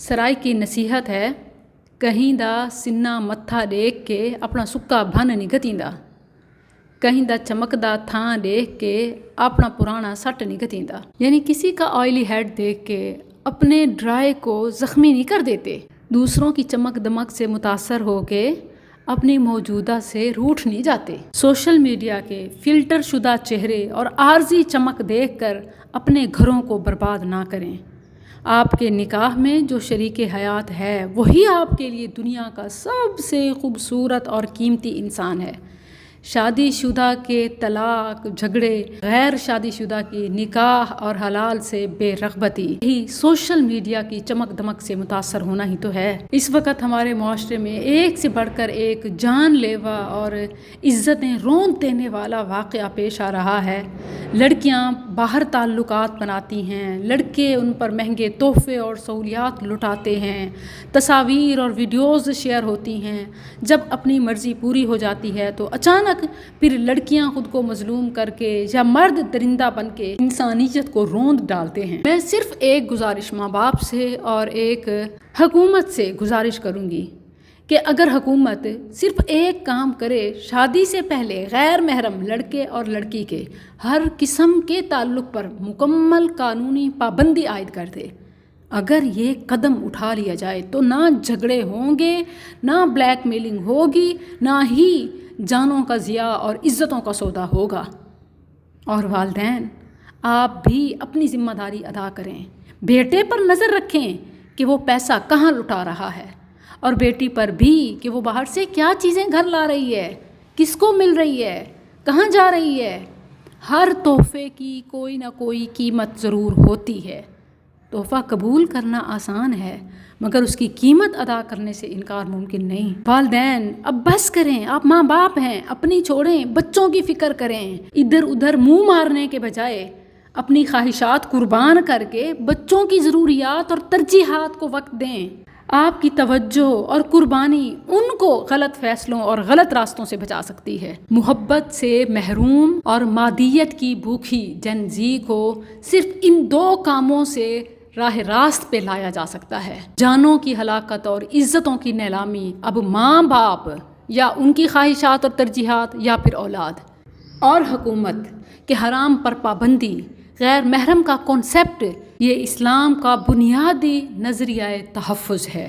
سرائی کی نصیحت ہے، کہیں دا سنہ متھا دیکھ کے اپنا سکا بھن نہیں گتیندا، کہیں دا چمکدا تھان دیکھ کے اپنا پرانا سٹ نہیں گتیندا۔ یعنی کسی کا آئلی ہیڈ دیکھ کے اپنے ڈرائی کو زخمی نہیں کر دیتے، دوسروں کی چمک دمک سے متاثر ہو کے اپنی موجودہ سے روٹھ نہیں جاتے۔ سوشل میڈیا کے فلٹر شدہ چہرے اور عارضی چمک دیکھ کر اپنے گھروں کو برباد نہ کریں۔ آپ کے نکاح میں جو شریک حیات ہے وہی آپ کے لیے دنیا کا سب سے خوبصورت اور قیمتی انسان ہے۔ شادی شدہ کے طلاق، جھگڑے، غیر شادی شدہ کی نکاح اور حلال سے بے رغبتی، یہی سوشل میڈیا کی چمک دمک سے متاثر ہونا ہی تو ہے۔ اس وقت ہمارے معاشرے میں ایک سے بڑھ کر ایک جان لیوا اور عزتیں روند دینے والا واقعہ پیش آ رہا ہے۔ لڑکیاں باہر تعلقات بناتی ہیں، لڑکے ان پر مہنگے تحفے اور سہولیات لٹاتے ہیں، تصاویر اور ویڈیوز شیئر ہوتی ہیں۔ جب اپنی مرضی پوری ہو جاتی ہے تو اچانک پھر لڑکیاں خود کو مظلوم کر کے یا مرد درندہ بن کے انسانیت کو روند ڈالتے ہیں۔ میں صرف ایک گزارش ماں باپ سے اور ایک حکومت سے گزارش کروں گی کہ اگر حکومت صرف ایک کام کرے، شادی سے پہلے غیر محرم لڑکے اور لڑکی کے ہر قسم کے تعلق پر مکمل قانونی پابندی عائد کر دے، اگر یہ قدم اٹھا لیا جائے تو نہ جھگڑے ہوں گے، نہ بلیک میلنگ ہوگی، نہ ہی جانوں کا ضیاع اور عزتوں کا سودا ہوگا۔ اور والدین، آپ بھی اپنی ذمہ داری ادا کریں، بیٹے پر نظر رکھیں کہ وہ پیسہ کہاں لٹا رہا ہے، اور بیٹی پر بھی کہ وہ باہر سے کیا چیزیں گھر لا رہی ہے، کس کو مل رہی ہے، کہاں جا رہی ہے۔ ہر تحفے کی کوئی نہ کوئی قیمت ضرور ہوتی ہے۔ تحفہ قبول کرنا آسان ہے مگر اس کی قیمت ادا کرنے سے انکار ممکن نہیں۔ والدین اب بس کریں، آپ ماں باپ ہیں، اپنی چھوڑیں، بچوں کی فکر کریں۔ ادھر ادھر منہ مارنے کے بجائے اپنی خواہشات قربان کر کے بچوں کی ضروریات اور ترجیحات کو وقت دیں۔ آپ کی توجہ اور قربانی ان کو غلط فیصلوں اور غلط راستوں سے بچا سکتی ہے۔ محبت سے محروم اور مادیت کی بھوکی جن زی کو صرف ان دو کاموں سے راہ راست پہ لایا جا سکتا ہے۔ جانوں کی ہلاکت اور عزتوں کی نیلامی اب ماں باپ یا ان کی خواہشات اور ترجیحات یا پھر اولاد اور حکومت کے حرام پر پابندی، غیر محرم کا کنسیپٹ، یہ اسلام کا بنیادی نظریہ تحفظ ہے۔